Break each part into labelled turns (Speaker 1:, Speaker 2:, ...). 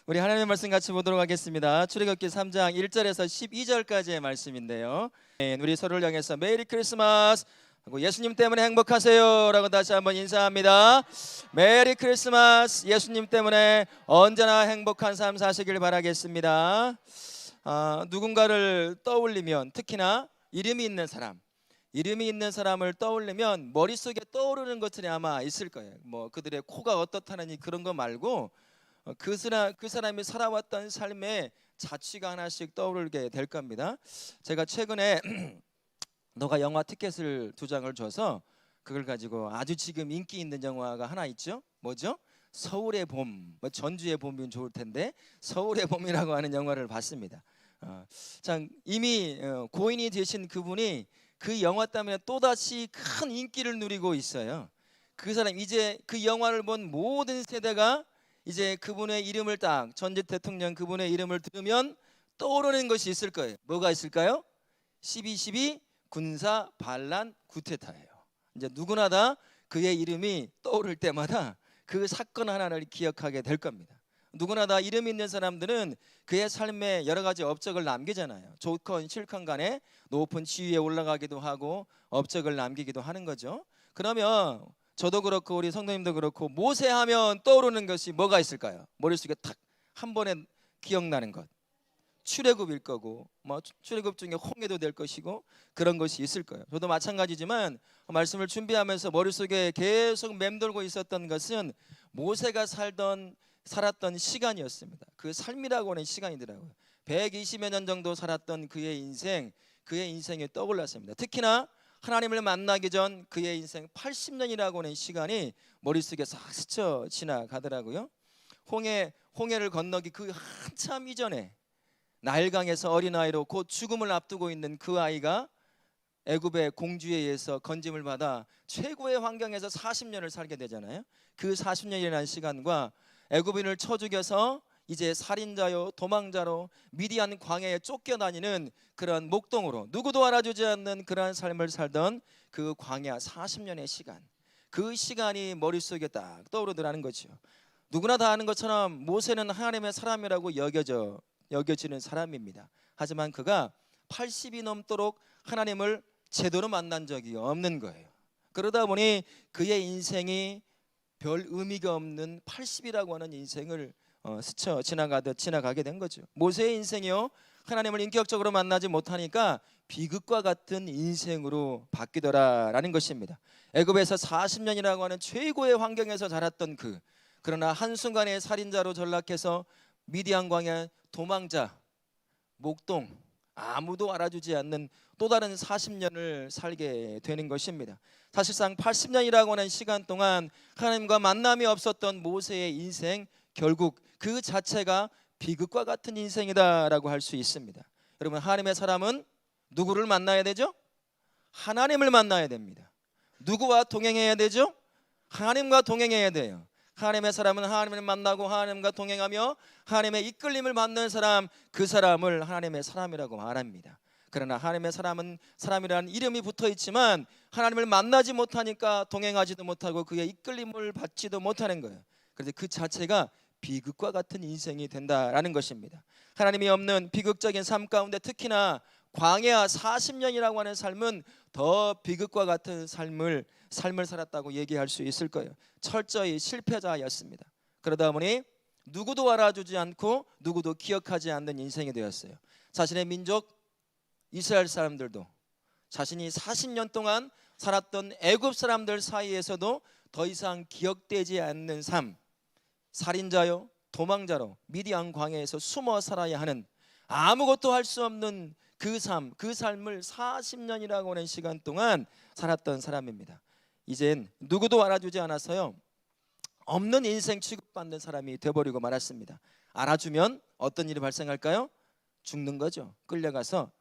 Speaker 1: 우리 하나님의 말씀 같이 보도록 하겠습니다. 출애굽기 3장 1절에서 12절까지의 말씀인데요. 우리 서로를 향해서 메리 크리스마스 하고 예수님 때문에 행복하세요 라고 다시 한번 인사합니다. 메리 크리스마스. 예수님 때문에 언제나 행복한 삶 사시길 바라겠습니다. 누군가를 떠올리면, 특히나 이름이 있는 사람을 떠올리면 머릿속에 떠오르는 것들이 아마 있을 거예요. 뭐 그들의 코가 어떻다느니 그런 거 말고 그 사람이 살아왔던 삶의 자취가 하나씩 떠오르게 될 겁니다. 제가 최근에 너가 영화 티켓을 2장을 줘서 그걸 가지고 아주 지금 인기 있는 영화가 하나 있죠. 뭐죠? 서울의 봄. 뭐 전주의 봄이면 좋을 텐데 서울의 봄이라고 하는 영화를 봤습니다. 참 이미 고인이 되신 그분이 그 영화 때문에 또다시 큰 인기를 누리고 있어요. 그 사람, 이제 그 영화를 본 모든 세대가 이제 그분의 이름을 딱, 전직 대통령 그분의 이름을 들으면 떠오르는 것이 있을 거예요. 뭐가 있을까요? 12.12 군사 반란 쿠데타예요. 이제 누구나 다 그의 이름이 떠오를 때마다 그 사건 하나를 기억하게 될 겁니다. 누구나 다 이름 있는 사람들은 그의 삶에 여러 가지 업적을 남기잖아요. 좋건 싫건 간에 높은 지위에 올라가기도 하고 업적을 남기기도 하는 거죠. 그러면 저도 그렇고 우리 성도님도 그렇고 모세하면 떠오르는 것이 뭐가 있을까요? 머릿속에 탁 한 번에 기억나는 것. 출애굽일 거고, 뭐 출애굽 중에 홍해도 될 것이고 그런 것이 있을 거예요. 저도 마찬가지지만 말씀을 준비하면서 머릿속에 계속 맴돌고 있었던 것은 모세가 살았던 시간이었습니다. 그 삶이라고 하는 시간이더라고요. 120여 년 정도 살았던 그의 인생이 떠올랐습니다. 특히나 하나님을 만나기 전 그의 인생 80년이라고 하는 시간이 머릿속에 싹 스쳐 지나가더라고요. 홍해를 건너기 그 한참 이전에 나일강에서 어린아이로 곧 죽음을 앞두고 있는 그 아이가 애굽의 공주에 의해서 건짐을 받아 최고의 환경에서 40년을 살게 되잖아요. 그 40년이라는 시간과 애굽인을 쳐 죽여서 이제 살인자요 도망자로 미디안 광야에 쫓겨다니는 그런 목동으로 누구도 알아주지 않는 그러한 삶을 살던 그 광야 40년의 시간, 그 시간이 머릿속에 딱 떠오르더라는 거죠. 누구나 다 아는 것처럼 모세는 하나님의 사람이라고 여겨지는 사람입니다. 하지만 그가 80이 넘도록 하나님을 제대로 만난 적이 없는 거예요. 그러다 보니 그의 인생이 별 의미가 없는 80이라고 하는 인생을 스쳐 지나가게 된 거죠. 모세의 인생이요, 하나님을 인격적으로 만나지 못하니까 비극과 같은 인생으로 바뀌더라라는 것입니다. 애굽에서 40년이라고 하는 최고의 환경에서 자랐던 그러나 한순간에 살인자로 전락해서 미디안 광야 도망자, 목동, 아무도 알아주지 않는 또 다른 40년을 살게 되는 것입니다. 사실상 80년이라고 하는 시간 동안 하나님과 만남이 없었던 모세의 인생, 결국 그 자체가 비극과 같은 인생이다라고 할 수 있습니다. 여러분, 하나님의 사람은 누구를 만나야 되죠? 하나님을 만나야 됩니다. 누구와 동행해야 되죠? 하나님과 동행해야 돼요. 하나님의 사람은 하나님을 만나고 하나님과 동행하며 하나님의 이끌림을 받는 사람, 그 사람을 하나님의 사람이라고 말합니다. 그러나 하나님의 사람이라는 이름이 붙어 있지만 하나님을 만나지 못하니까 동행하지도 못하고 그의 이끌림을 받지도 못하는 거예요. 그래서 그 자체가 비극과 같은 인생이 된다라는 것입니다. 하나님이 없는 비극적인 삶 가운데 특히나 광야 40년이라고 하는 삶은 더 비극과 같은 삶을 살았다고 얘기할 수 있을 거예요. 철저히 실패자였습니다. 그러다 보니 누구도 알아주지 않고 누구도 기억하지 않는 인생이 되었어요. 자신의 민족 이스라엘 사람들도 자신이 40년 동안 살았던 애굽 사람들 사이에서도 더 이상 기억되지 않는 삶, 살인자요 도망자로 미디안 광야에서 숨어 살아야 하는, 아무것도 할 수 없는 그 삶을 40년이라고 하는 시간 동안 살았던 사람입니다. 이젠 누구도 알아주지 않아서요, 없는 인생 취급받는 사람이 되어버리고 말았습니다. 알아주면 어떤 일이 발생할까요? 죽는 거죠. 끌려가서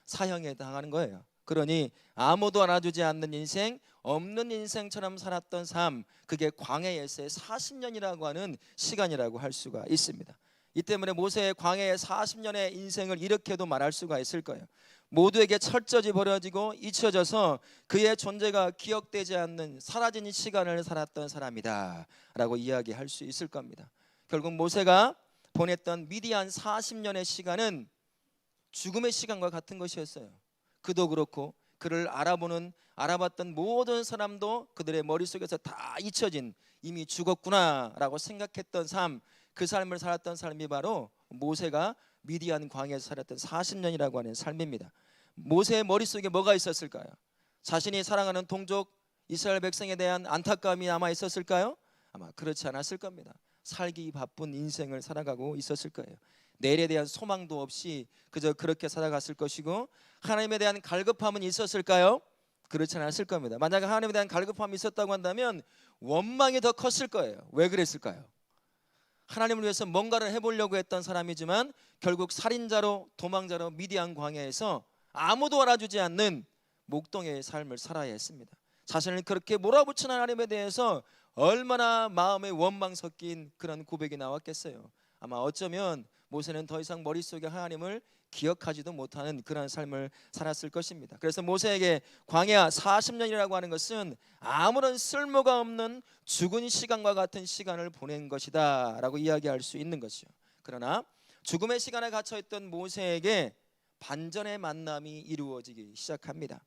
Speaker 1: 사형에 당하는 거예요. 그러니 아무도 알아주지 않는 인생, 없는 인생처럼 살았던 삶, 그게 광야에서의 40년이라고 하는 시간이라고 할 수가 있습니다. 이 때문에 모세의 광야의 40년의 인생을 이렇게도 말할 수가 있을 거예요. 모두에게 철저히 버려지고 잊혀져서 그의 존재가 기억되지 않는 사라진 시간을 살았던 사람이다 라고 이야기할 수 있을 겁니다. 결국 모세가 보냈던 미디안 40년의 시간은 죽음의 시간과 같은 것이었어요. 그도 그렇고 그를 알아봤던 모든 사람도 그들의 머릿속에서 다 잊혀진, 이미 죽었구나라고 생각했던 삶, 그 삶을 살았던 삶이 바로 모세가 미디안 광야에서 살았던 40년이라고 하는 삶입니다. 모세의 머릿속에 뭐가 있었을까요? 자신이 사랑하는 동족 이스라엘 백성에 대한 안타까움이 남아 있었을까요? 아마 그렇지 않았을 겁니다. 살기 바쁜 인생을 살아가고 있었을 거예요. 내일에 대한 소망도 없이 그저 그렇게 살아갔을 것이고, 하나님에 대한 갈급함은 있었을까요? 그렇지 않았을 겁니다. 만약에 하나님에 대한 갈급함이 있었다고 한다면 원망이 더 컸을 거예요. 왜 그랬을까요? 하나님을 위해서 뭔가를 해보려고 했던 사람이지만 결국 살인자로, 도망자로 미디안 광야에서 아무도 알아주지 않는 목동의 삶을 살아야 했습니다. 자신을 그렇게 몰아붙인 하나님에 대해서 얼마나 마음에 원망 섞인 그런 고백이 나왔겠어요. 아마 어쩌면 모세는 더 이상 머릿속에 하나님을 기억하지도 못하는 그런 삶을 살았을 것입니다. 그래서 모세에게 광야 40년이라고 하는 것은 아무런 쓸모가 없는 죽은 시간과 같은 시간을 보낸 것이다 라고 이야기할 수 있는 것이죠. 그러나 죽음의 시간에 갇혀있던 모세에게 반전의 만남이 이루어지기 시작합니다.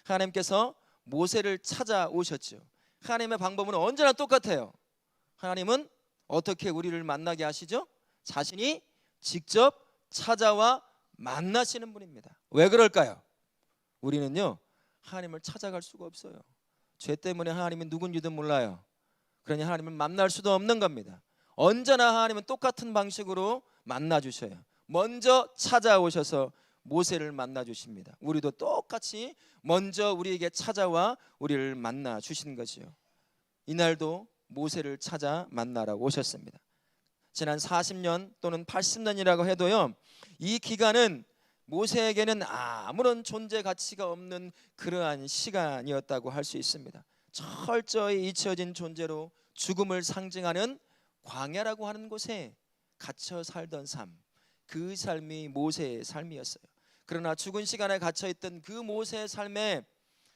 Speaker 1: 하나님께서 모세를 찾아오셨죠. 하나님의 방법은 언제나 똑같아요. 하나님은 어떻게 우리를 만나게 하시죠? 자신이 직접 찾아와 만나시는 분입니다. 왜 그럴까요? 우리는요, 하나님을 찾아갈 수가 없어요. 죄 때문에 하나님이 누군지도 몰라요. 그러니 하나님을 만날 수도 없는 겁니다. 언제나 하나님은 똑같은 방식으로 만나 주셔요. 먼저 찾아오셔서 모세를 만나 주십니다. 우리도 똑같이 먼저 우리에게 찾아와 우리를 만나 주신 거지요. 이날도 모세를 찾아 만나러 오셨습니다. 지난 40년 또는 80년이라고 해도요, 이 기간은 모세에게는 아무런 존재 가치가 없는 그러한 시간이었다고 할 수 있습니다. 철저히 잊혀진 존재로 죽음을 상징하는 광야라고 하는 곳에 갇혀 살던 삶, 그 삶이 모세의 삶이었어요. 그러나 죽은 시간에 갇혀있던 그 모세의 삶에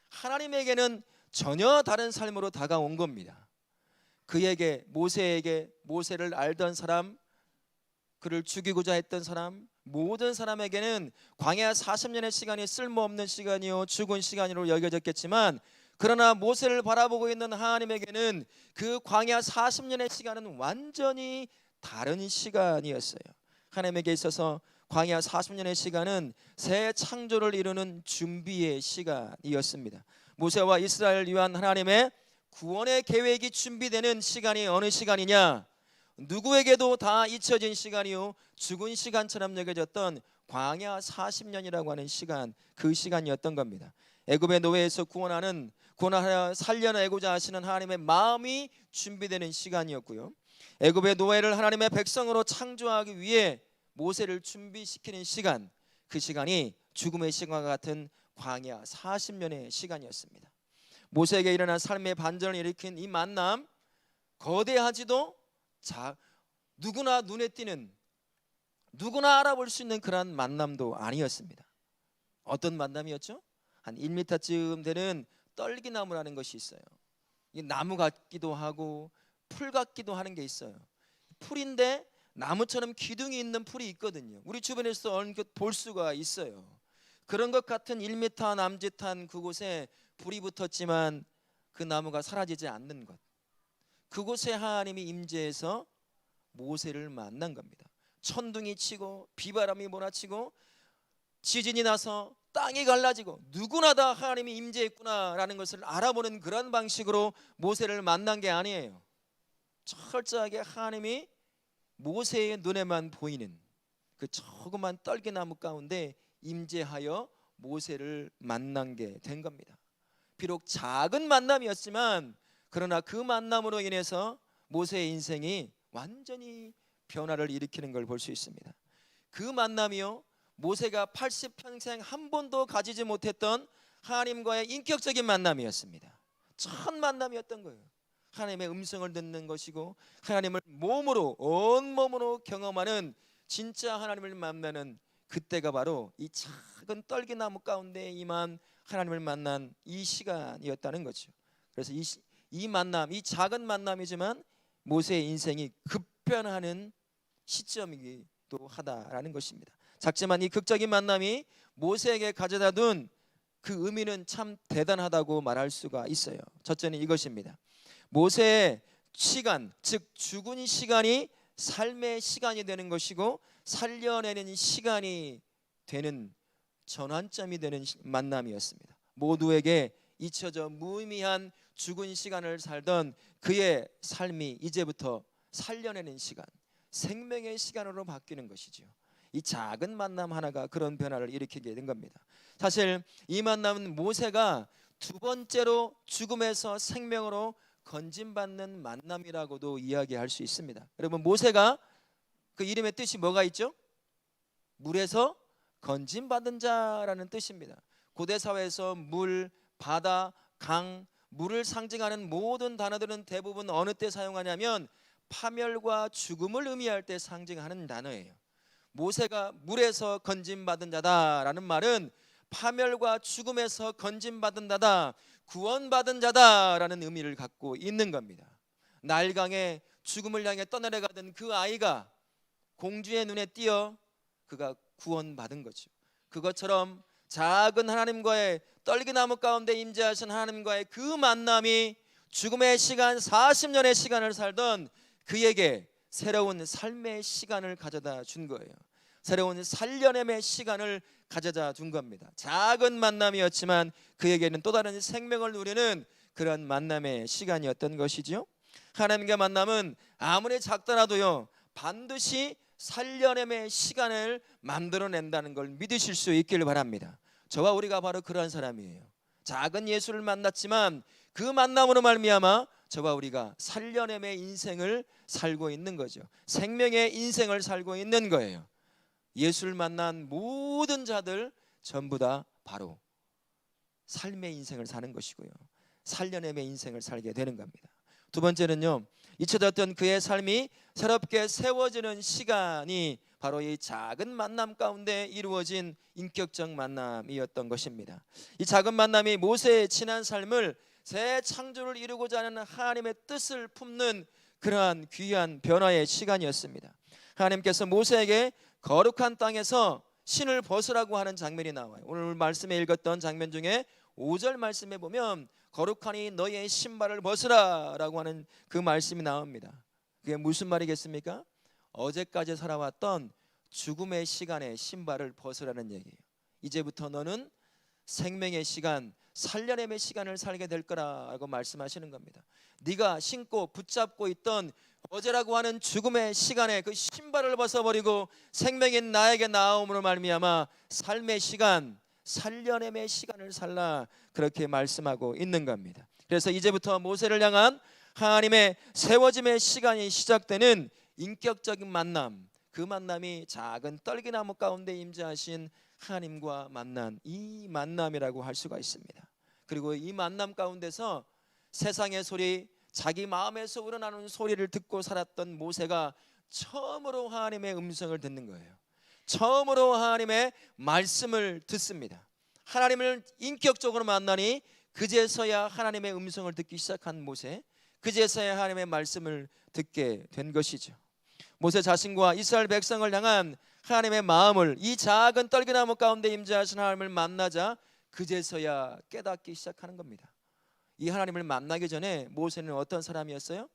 Speaker 1: 하나님에게는 전혀 다른 삶으로 다가온 겁니다. 모세에게 모세를 알던 사람, 그를 죽이고자 했던 사람, 모든 사람에게는 광야 40년의 시간이 쓸모없는 시간이요 죽은 시간으로 여겨졌겠지만, 그러나 모세를 바라보고 있는 하나님에게는 그 광야 40년의 시간은 완전히 다른 시간이었어요. 하나님에게 있어서 광야 40년의 시간은 새 창조를 이루는 준비의 시간이었습니다. 모세와 이스라엘을 위한 하나님의 구원의 계획이 준비되는 시간이 어느 시간이냐? 누구에게도 다 잊혀진 시간이요 죽은 시간처럼 여겨졌던 광야 40년이라고 하는 시간, 그 시간이었던 겁니다. 애굽의 노예에서 구원하여 살려내고자 하시는 하나님의 마음이 준비되는 시간이었고요, 애굽의 노예를 하나님의 백성으로 창조하기 위해 모세를 준비시키는 시간, 그 시간이 죽음의 시간과 같은 광야 40년의 시간이었습니다. 모세에게 일어난 삶의 반전을 일으킨 이 만남, 거대하지도 누구나 눈에 띄는, 누구나 알아볼 수 있는 그런 만남도 아니었습니다. 어떤 만남이었죠? 한 1m쯤 되는 떨기나무라는 것이 있어요. 이 나무 같기도 하고 풀 같기도 하는 게 있어요. 풀인데 나무처럼 기둥이 있는 풀이 있거든요. 우리 주변에서 얼핏 볼 수가 있어요. 그런 것 같은 1m 남짓한 그곳에 불이 붙었지만 그 나무가 사라지지 않는 것, 그곳에 하나님이 임재해서 모세를 만난 겁니다. 천둥이 치고 비바람이 몰아치고 지진이 나서 땅이 갈라지고 누구나 다 하나님이 임재했구나라는 것을 알아보는 그런 방식으로 모세를 만난 게 아니에요. 철저하게 하나님이 모세의 눈에만 보이는 그 조그만 떨기나무 가운데 임재하여 모세를 만난 게 된 겁니다. 비록 작은 만남이었지만 그러나 그 만남으로 인해서 모세의 인생이 완전히 변화를 일으키는 걸 볼 수 있습니다. 그 만남이요, 모세가 80평생 한 번도 가지지 못했던 하나님과의 인격적인 만남이었습니다. 첫 만남이었던 거예요. 하나님의 음성을 듣는 것이고 하나님을 온몸으로 경험하는, 진짜 하나님을 만나는 그때가 바로 이 작은 떨기나무 가운데 임한 하나님을 만난 이 시간이었다는 거죠. 그래서 이 만남, 이 작은 만남이지만 모세의 인생이 표현하는 시점이기도 하다라는 것입니다. 작지만 이 극적인 만남이 모세에게 가져다 둔 그 의미는 참 대단하다고 말할 수가 있어요. 첫째는 이것입니다. 모세의 시간, 즉 죽은 시간이 삶의 시간이 되는 것이고 살려내는 시간이 되는 전환점이 되는 만남이었습니다. 모두에게 잊혀져 무의미한 죽은 시간을 살던 그의 삶이 이제부터 살려내는 시간, 생명의 시간으로 바뀌는 것이죠. 이 작은 만남 하나가 그런 변화를 일으키게 된 겁니다. 사실 이 만남은 모세가 두 번째로 죽음에서 생명으로 건진받는 만남이라고도 이야기할 수 있습니다. 여러분, 모세가 그 이름의 뜻이 뭐가 있죠? 물에서 건진받은 자라는 뜻입니다. 고대 사회에서 물, 바다, 강, 물을 상징하는 모든 단어들은 대부분 어느 때 사용하냐면 파멸과 죽음을 의미할 때 상징하는 단어예요. 모세가 물에서 건진받은 자다라는 말은 파멸과 죽음에서 건진받은 자다, 구원받은 자다라는 의미를 갖고 있는 겁니다. 나일강에 죽음을 향해 떠내려가던 그 아이가 공주의 눈에 띄어 그가 구원받은 거죠. 그것처럼 작은 하나님과의 떨기나무 가운데 임재하신 하나님과의 그 만남이 죽음의 시간 40년의 시간을 살던 그에게 새로운 삶의 시간을 가져다 준 거예요. 새로운 살려냄의 시간을 가져다 준 겁니다. 작은 만남이었지만 그에게는 또 다른 생명을 누리는 그런 만남의 시간이었던 것이죠. 하나님과 만남은 아무리 작더라도요 반드시 살려냄의 시간을 만들어낸다는 걸 믿으실 수 있기를 바랍니다. 저와 우리가 바로 그러한 사람이에요. 작은 예수를 만났지만 그 만남으로 말미암아 저와 우리가 살려냄의 인생을 살고 있는 거죠. 생명의 인생을 살고 있는 거예요. 예수를 만난 모든 자들 전부 다 바로 삶의 인생을 사는 것이고요, 살려냄의 인생을 살게 되는 겁니다. 두 번째는요, 잊혀졌던 그의 삶이 새롭게 세워지는 시간이 바로 이 작은 만남 가운데 이루어진 인격적 만남이었던 것입니다. 이 작은 만남이 모세의 지난 삶을 새 창조를 이루고자 하는 하나님의 뜻을 품는 그러한 귀한 변화의 시간이었습니다. 하나님께서 모세에게 거룩한 땅에서 신을 벗으라고 하는 장면이 나와요. 오늘 말씀에 읽었던 장면 중에 5절 말씀에 보면 거룩하니 너희의 신발을 벗으라 라고 하는 그 말씀이 나옵니다. 그게 무슨 말이겠습니까? 어제까지 살아왔던 죽음의 시간에 신발을 벗으라는 얘기예요. 이제부터 너는 생명의 시간, 살려냄의 시간을 살게 될 거라고 말씀하시는 겁니다. 네가 신고 붙잡고 있던 어제라고 하는 죽음의 시간에 그 신발을 벗어버리고 생명인 나에게 나아옴으로 말미암아 삶의 시간, 살려냄의 시간을 살라, 그렇게 말씀하고 있는 겁니다. 그래서 이제부터 모세를 향한 하나님의 세워짐의 시간이 시작되는 인격적인 만남, 그 만남이 작은 떨기나무 가운데 임재하신 하나님과 만난 이 만남이라고 할 수가 있습니다. 그리고 이 만남 가운데서 세상의 소리, 자기 마음에서 우러나는 소리를 듣고 살았던 모세가 처음으로 하나님의 음성을 듣는 거예요. 처음으로 하나님의 말씀을 듣습니다. 하나님을 인격적으로 만나니 그제서야 하나님의 음성을 듣기 시작한 모세, 그제서야 하나님의 말씀을 듣게 된 것이죠. 모세 자신과 이스라엘 백성을 향한 하나님의 마음을 이 작은 떨기나무 가운데 임재하신 하나님을 만나자 그제서야 깨닫기 시작하는 겁니다. 이 하나님을 만나기 전에 모세는 어떤 사람이었어요?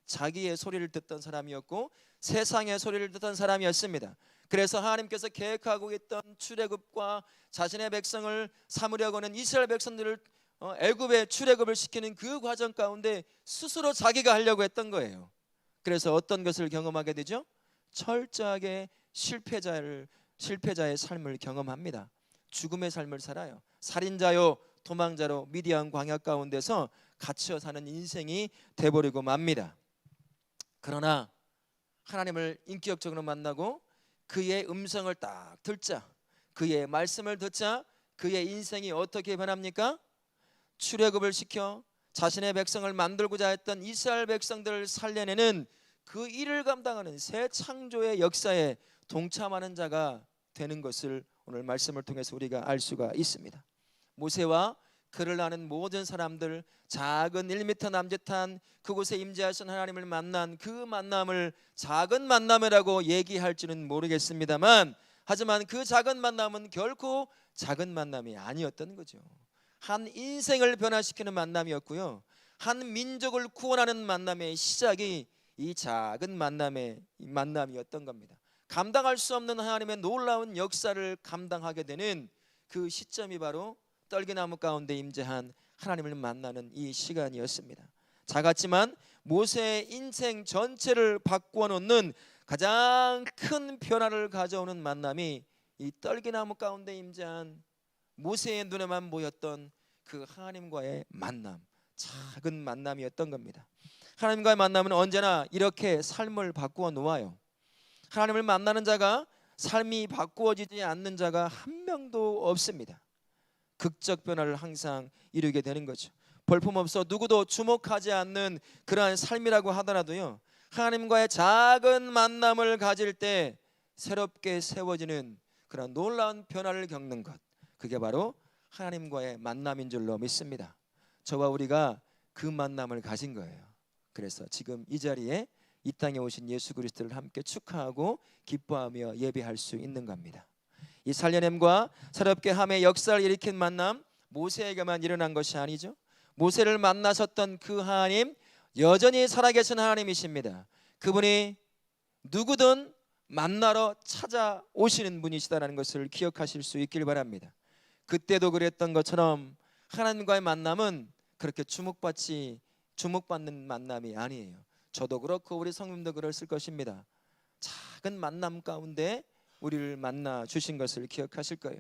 Speaker 1: 자기의 소리를 듣던 사람이었고 세상의 소리를 듣던 사람이었습니다. 그래서 하나님께서 계획하고 있던 출애굽과 자신의 백성을 삼으려고는 이스라엘 백성들을 애굽에 출애굽을 시키는 그 과정 가운데 스스로 자기가 하려고 했던 거예요. 그래서 어떤 것을 경험하게 되죠? 철저하게 실패자의 삶을 경험합니다. 죽음의 삶을 살아요. 살인자요 도망자로 미디안 광야 가운데서 갇혀 사는 인생이 돼버리고 맙니다. 그러나 하나님을 인격적으로 만나고 그의 음성을 딱 듣자, 그의 말씀을 듣자 그의 인생이 어떻게 변합니까? 출애굽을 시켜 자신의 백성을 만들고자 했던 이스라엘 백성들을 살려내는 그 일을 감당하는 새 창조의 역사에 동참하는 자가 되는 것을 오늘 말씀을 통해서 우리가 알 수가 있습니다. 모세와 그를 아는 모든 사람들, 작은 1m 남짓한 그곳에 임재하신 하나님을 만난 그 만남을 작은 만남이라고 얘기할지는 모르겠습니다만, 하지만 그 작은 만남은 결코 작은 만남이 아니었던 거죠. 한 인생을 변화시키는 만남이었고요, 한 민족을 구원하는 만남의 시작이 이 작은 만남이었던 겁니다. 감당할 수 없는 하나님의 놀라운 역사를 감당하게 되는 그 시점이 바로 떨기나무 가운데 임재한 하나님을 만나는 이 시간이었습니다. 작았지만 모세의 인생 전체를 바꾸어 놓는 가장 큰 변화를 가져오는 만남이 이 떨기나무 가운데 임재한 모세의 눈에만 보였던 그 하나님과의 만남, 작은 만남이었던 겁니다. 하나님과의 만남은 언제나 이렇게 삶을 바꾸어 놓아요. 하나님을 만나는 자가, 삶이 바꾸어지지 않는 자가 한 명도 없습니다. 극적 변화를 항상 이루게 되는 거죠. 볼품없어 누구도 주목하지 않는 그러한 삶이라고 하더라도요, 하나님과의 작은 만남을 가질 때 새롭게 세워지는 그런 놀라운 변화를 겪는 것, 그게 바로 하나님과의 만남인 줄로 믿습니다. 저와 우리가 그 만남을 가진 거예요. 그래서 지금 이 자리에 이 땅에 오신 예수 그리스도를 함께 축하하고 기뻐하며 예배할 수 있는 겁니다. 이 살려냄과 새롭게 함의 역사를 일으킨 만남, 모세에게만 일어난 것이 아니죠. 모세를 만나셨던 그 하나님, 여전히 살아계신 하나님이십니다. 그분이 누구든 만나러 찾아오시는 분이시다라는 것을 기억하실 수 있길 바랍니다. 그때도 그랬던 것처럼 하나님과의 만남은 그렇게 주목받는 만남이 아니에요. 저도 그렇고 우리 성님도 그랬을 것입니다. 작은 만남 가운데 우리를 만나 주신 것을 기억하실 거예요.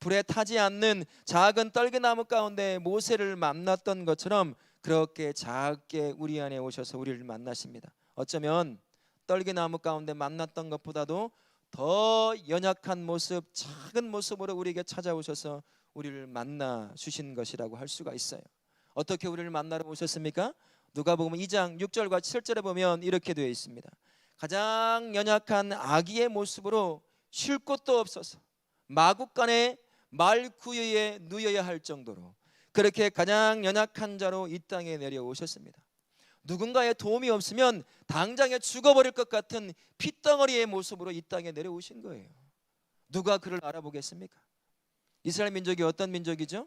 Speaker 1: 불에 타지 않는 작은 떨기나무 가운데 모세를 만났던 것처럼 그렇게 작게 우리 안에 오셔서 우리를 만나십니다. 어쩌면 떨기나무 가운데 만났던 것보다도 더 연약한 모습, 작은 모습으로 우리에게 찾아오셔서 우리를 만나 주신 것이라고 할 수가 있어요. 어떻게 우리를 만나러 오셨습니까? 누가복음 2장 6절과 7절에 보면 이렇게 되어 있습니다. 가장 연약한 아기의 모습으로 쉴 곳도 없어서 마구간에 말구유에 누여야 할 정도로 그렇게 가장 연약한 자로 이 땅에 내려오셨습니다. 누군가의 도움이 없으면 당장에 죽어버릴 것 같은 핏덩어리의 모습으로 이 땅에 내려오신 거예요. 누가 그를 알아보겠습니까? 이스라엘 민족이 어떤 민족이죠?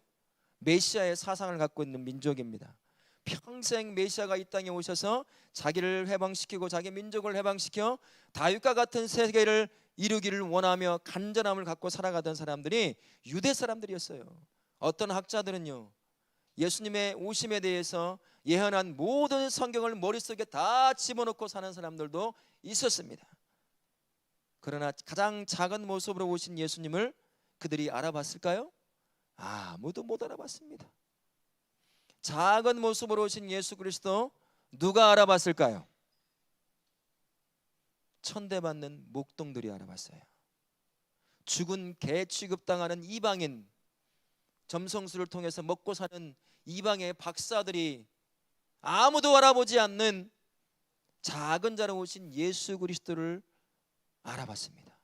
Speaker 1: 메시아의 사상을 갖고 있는 민족입니다. 평생 메시아가 이 땅에 오셔서 자기를 해방시키고 자기 민족을 해방시켜 다윗과 같은 세계를 이루기를 원하며 간절함을 갖고 살아가던 사람들이 유대 사람들이었어요. 어떤 학자들은요, 예수님의 오심에 대해서 예언한 모든 성경을 머릿속에 다 집어넣고 사는 사람들도 있었습니다. 그러나 가장 작은 모습으로 오신 예수님을 그들이 알아봤을까요? 아무도 못 알아봤습니다. 작은 모습으로 오신 예수 그리스도 누가 알아봤을까요? 천대받는 목동들이 알아봤어요. 죽은 개 취급당하는 이방인, 점성술을 통해서 먹고 사는 이방의 박사들이 아무도 알아보지 않는 작은 자로 오신 예수 그리스도를 알아봤습니다.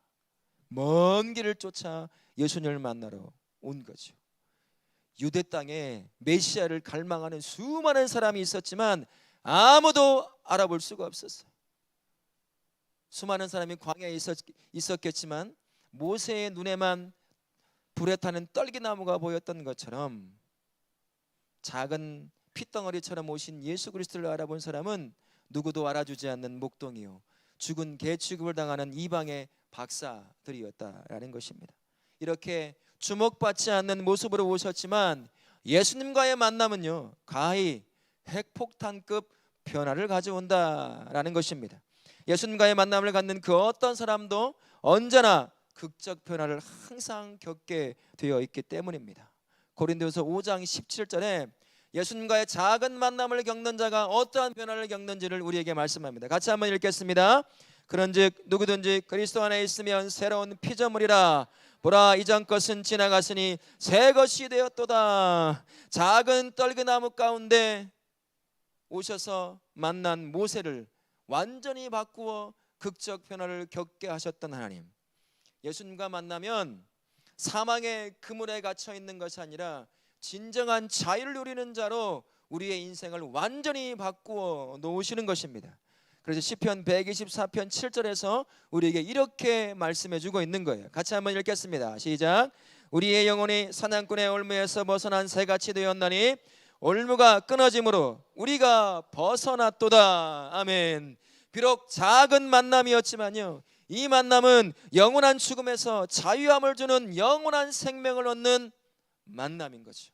Speaker 1: 먼 길을 쫓아 예수님을 만나러 온 거죠. 유대 땅에 메시아를 갈망하는 수많은 사람이 있었지만 아무도 알아볼 수가 없었어요. 수많은 사람이 광야에 있었겠지만 모세의 눈에만 불에 타는 떨기나무가 보였던 것처럼 작은 핏덩어리처럼 오신 예수 그리스도를 알아본 사람은 누구도 알아주지 않는 목동이요, 죽은 개 취급을 당하는 이방의 박사들이었다라는 것입니다. 이렇게 주목받지 않는 모습으로 오셨지만 예수님과의 만남은요, 가히 핵폭탄급 변화를 가져온다라는 것입니다. 예수님과의 만남을 갖는 그 어떤 사람도 언제나 극적 변화를 항상 겪게 되어 있기 때문입니다. 고린도후서 5장 17절에 예수님과의 작은 만남을 겪는 자가 어떠한 변화를 겪는지를 우리에게 말씀합니다. 같이 한번 읽겠습니다. 그런즉 누구든지 그리스도 안에 있으면 새로운 피조물이라, 보라 이전 것은 지나갔으니 새 것이 되었도다. 작은 떨기나무 가운데 오셔서 만난 모세를 완전히 바꾸어 극적 변화를 겪게 하셨던 하나님, 예수님과 만나면 사망의 그물에 갇혀 있는 것이 아니라 진정한 자유를 누리는 자로 우리의 인생을 완전히 바꾸어 놓으시는 것입니다. 그래서 시편 124편 7절에서 우리에게 이렇게 말씀해 주고 있는 거예요. 같이 한번 읽겠습니다. 시작. 우리의 영혼이 사냥꾼의 올무에서 벗어난 새같이 되었나니 올무가 끊어짐으로 우리가 벗어났도다. 아멘. 비록 작은 만남이었지만요, 이 만남은 영원한 죽음에서 자유함을 주는 영원한 생명을 얻는 만남인 거죠.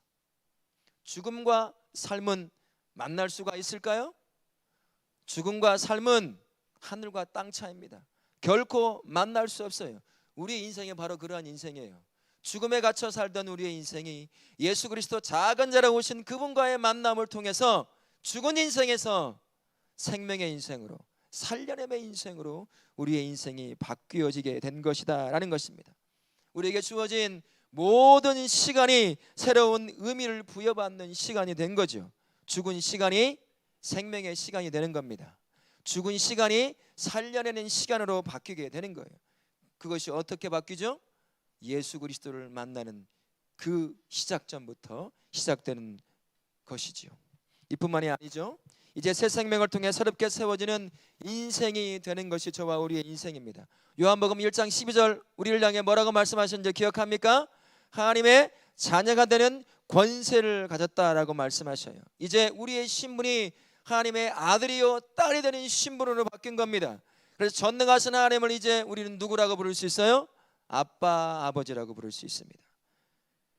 Speaker 1: 죽음과 삶은 만날 수가 있을까요? 죽음과 삶은 하늘과 땅 차이입니다. 결코 만날 수 없어요. 우리 인생이 바로 그러한 인생이에요. 죽음에 갇혀 살던 우리의 인생이 예수 그리스도 작은 자라 오신 그분과의 만남을 통해서 죽은 인생에서 생명의 인생으로, 살려냄의 인생으로 우리의 인생이 바뀌어지게 된 것이다 라는 것입니다. 우리에게 주어진 모든 시간이 새로운 의미를 부여받는 시간이 된 거죠. 죽은 시간이 생명의 시간이 되는 겁니다. 죽은 시간이 살려내는 시간으로 바뀌게 되는 거예요. 그것이 어떻게 바뀌죠? 예수 그리스도를 만나는 그 시작점부터 시작되는 것이지요. 이뿐만이 아니죠. 이제 새 생명을 통해 새롭게 세워지는 인생이 되는 것이 저와 우리의 인생입니다. 요한복음 1장 12절 우리를 향해 뭐라고 말씀하셨는지 기억합니까? 하나님의 자녀가 되는 권세를 가졌다라고 말씀하셔요. 이제 우리의 신분이 하나님의 아들이요 딸이 되는 신분으로 바뀐 겁니다. 그래서 전능하신 하나님을 이제 우리는 누구라고 부를 수 있어요? 아빠, 아버지라고 부를 수 있습니다.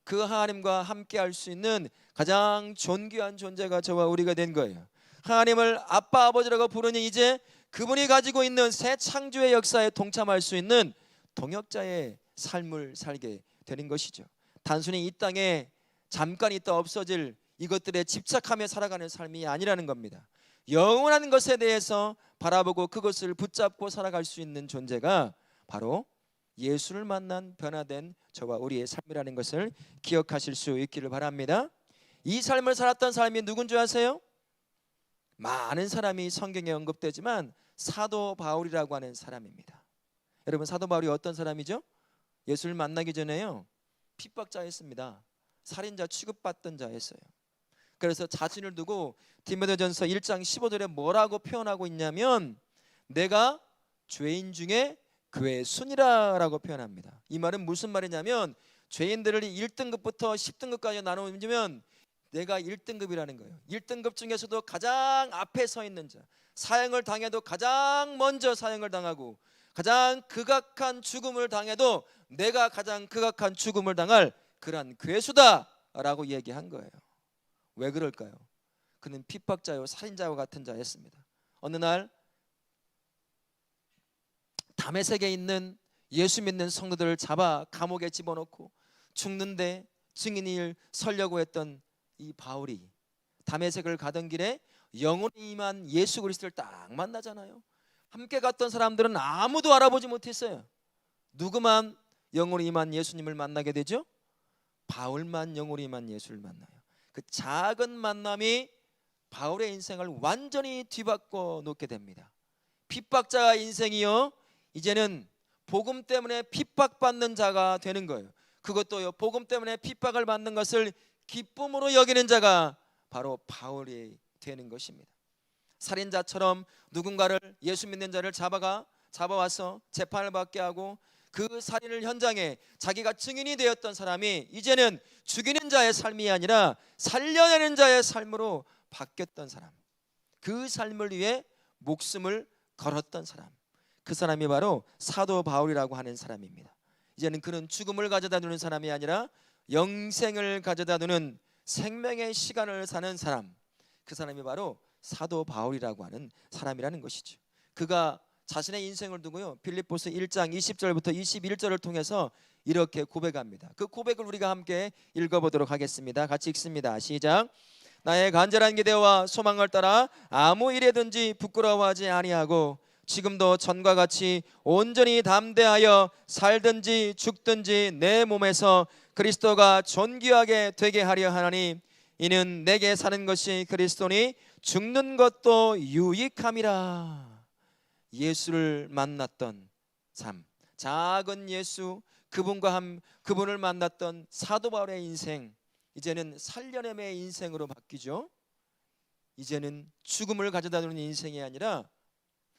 Speaker 1: 그 하나님과 함께 할 수 있는 가장 존귀한 존재가 저와 우리가 된 거예요. 하나님을 아빠, 아버지라고 부르니 이제 그분이 가지고 있는 새 창조의 역사에 동참할 수 있는 동역자의 삶을 살게 되는 것이죠. 단순히 이 땅에 잠깐 있다 없어질 이것들에 집착하며 살아가는 삶이 아니라는 겁니다. 영원한 것에 대해서 바라보고 그것을 붙잡고 살아갈 수 있는 존재가 바로 예수를 만난 변화된 저와 우리의 삶이라는 것을 기억하실 수 있기를 바랍니다. 이 삶을 살았던 사람이 누군 줄 아세요? 많은 사람이 성경에 언급되지만 사도 바울이라고 하는 사람입니다. 여러분, 사도 바울이 어떤 사람이죠? 예수를 만나기 전에요, 핍박자였습니다. 살인자 취급받던 자였어요. 그래서 자신을 두고 디모데전서 1장 15절에 뭐라고 표현하고 있냐면 내가 죄인 중에 괴순이라고 표현합니다. 이 말은 무슨 말이냐면 죄인들을 1등급부터 10등급까지 나누면 내가 1등급이라는 거예요. 1등급 중에서도 가장 앞에 서 있는 자, 사형을 당해도 가장 먼저 사형을 당하고 가장 극악한 죽음을 당해도 내가 가장 극악한 죽음을 당할 그러한 괴수다라고 얘기한 거예요. 왜 그럴까요? 그는 핍박자요 살인자와 같은 자였습니다. 어느 날 다메섹에 있는 예수 믿는 성도들을 잡아 감옥에 집어넣고 죽는데 증인을 서려고 했던 이 바울이 다메섹을 가던 길에 영혼이 임한 예수 그리스도를 딱 만나잖아요. 함께 갔던 사람들은 아무도 알아보지 못했어요. 누구만 영혼이 임한 예수님을 만나게 되죠? 바울만 영혼이 임한 예수를 만나요. 그 작은 만남이 바울의 인생을 완전히 뒤바꿔 놓게 됩니다. 핍박자 인생이요, 이제는 복음 때문에 핍박받는 자가 되는 거예요. 그것도요, 복음 때문에 핍박을 받는 것을 기쁨으로 여기는 자가 바로 바울이 되는 것입니다. 살인자처럼 누군가를, 예수 믿는 자를 잡아와서 재판을 받게 하고 그 살인을 현장에 자기가 증인이 되었던 사람이 이제는 죽이는 자의 삶이 아니라 살려내는 자의 삶으로 바뀌었던 사람, 그 삶을 위해 목숨을 걸었던 사람, 그 사람이 바로 사도 바울이라고 하는 사람입니다. 이제는 그는 죽음을 가져다 두는 사람이 아니라 영생을 가져다 두는 생명의 시간을 사는 사람, 그 사람이 바로 사도 바울이라고 하는 사람이라는 것이죠. 그가 자신의 인생을 두고요, 빌립보서 1장 20절부터 21절을 통해서 이렇게 고백합니다. 그 고백을 우리가 함께 읽어보도록 하겠습니다. 같이 읽습니다. 시작. 나의 간절한 기대와 소망을 따라 아무 일에든지 부끄러워하지 아니하고 지금도 전과 같이 온전히 담대하여 살든지 죽든지 내 몸에서 그리스도가 존귀하게 되게 하려 하나니 이는 내게 사는 것이 그리스도니 죽는 것도 유익함이라. 예수를 만났던 삶, 작은 예수, 그분을 만났던 사도 바울의 인생, 이제는 살려냄의 인생으로 바뀌죠. 이제는 죽음을 가져다주는 인생이 아니라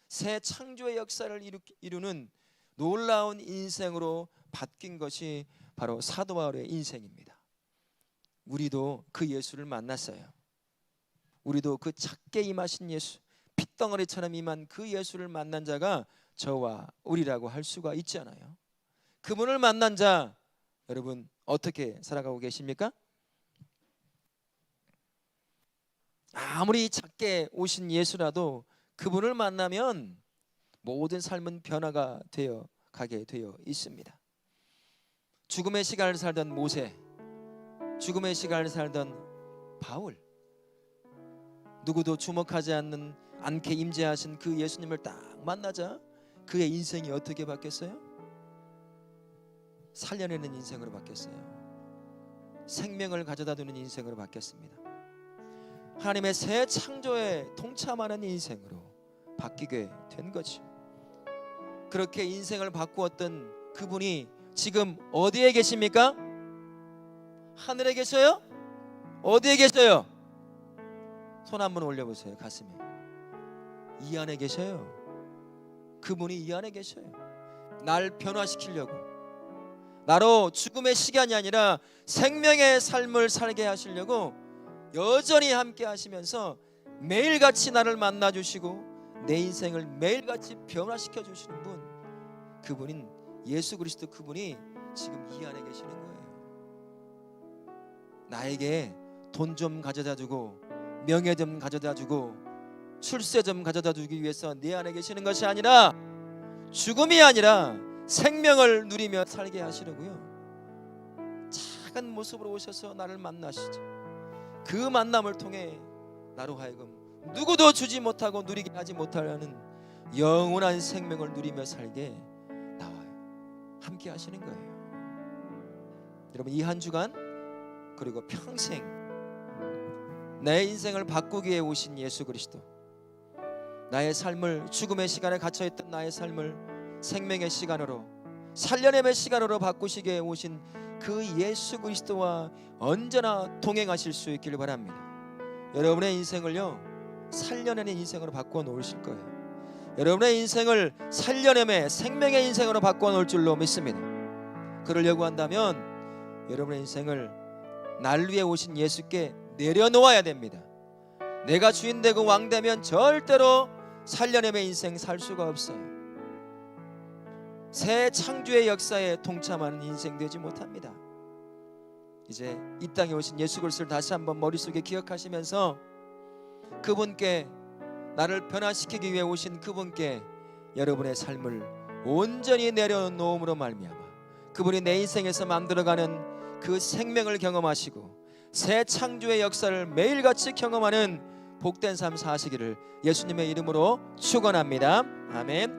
Speaker 1: 새 창조의 역사를 이루는 놀라운 인생으로 바뀐 것이 바로 사도 바울의 인생입니다. 우리도 그 예수를 만났어요. 우리도 그 작게 임하신 예수, 핏덩어리처럼 임한 그 예수를 만난 자가 저와 우리라고 할 수가 있잖아요. 그분을 만난 자, 여러분 어떻게 살아가고 계십니까? 아무리 작게 오신 예수라도 그분을 만나면 모든 삶은 변화가 되어 가게 되어 있습니다. 죽음의 시간을 살던 모세, 죽음의 시간을 살던 바울, 누구도 주목하지 않게 임재하신 그 예수님을 딱 만나자 그의 인생이 어떻게 바뀌었어요? 살려내는 인생으로 바뀌었어요. 생명을 가져다주는 인생으로 바뀌었습니다. 하나님의 새 창조에 동참하는 인생으로 바뀌게 된 거죠. 그렇게 인생을 바꾸었던 그분이 지금 어디에 계십니까? 하늘에 계셔요? 어디에 계셔요? 손 한번 올려보세요. 가슴에. 이 안에 계셔요. 그분이 이 안에 계셔요. 날 변화시키려고, 나로 죽음의 시간이 아니라 생명의 삶을 살게 하시려고 여전히 함께 하시면서 매일같이 나를 만나주시고 내 인생을 매일같이 변화시켜 주시는 분, 그분인 예수 그리스도, 그분이 지금 이 안에 계시는 거예요. 나에게 돈 좀 가져다 주고 명예 좀 가져다 주고 출세 좀 가져다 주기 위해서 내 안에 계시는 것이 아니라 죽음이 아니라 생명을 누리며 살게 하시려고요. 작은 모습으로 오셔서 나를 만나시죠. 그 만남을 통해 나로 하여금 누구도 주지 못하고 누리게 하지 못하려는 영원한 생명을 누리며 살게 나와요. 함께 하시는 거예요. 여러분, 이 한 주간 그리고 평생 내 인생을 바꾸기 위해 오신 예수 그리스도, 나의 삶을, 죽음의 시간에 갇혀있던 나의 삶을 생명의 시간으로, 살려냄의 시간으로 바꾸시기에 오신 그 예수 그리스도와 언제나 동행하실 수 있기를 바랍니다. 여러분의 인생을요, 살려내는 인생으로 바꾸어 놓으실 거예요. 여러분의 인생을 살려냄의 생명의 인생으로 바꾸어 놓을 줄로 믿습니다. 그러려고 한다면 여러분의 인생을 날 위해 오신 예수께 내려놓아야 됩니다. 내가 주인 되고 왕 되면 절대로 살려냄의 인생 살 수가 없어요. 새 창조의 역사에 동참하는 인생 되지 못합니다. 이제 이 땅에 오신 예수 그리스도를 다시 한번 머릿속에 기억하시면서 그분께, 나를 변화시키기 위해 오신 그분께 여러분의 삶을 온전히 내려놓음으로 말미암아 그분이 내 인생에서 만들어가는 그 생명을 경험하시고 새 창조의 역사를 매일같이 경험하는 복된 삶 사시기를 예수님의 이름으로 축원합니다. 아멘.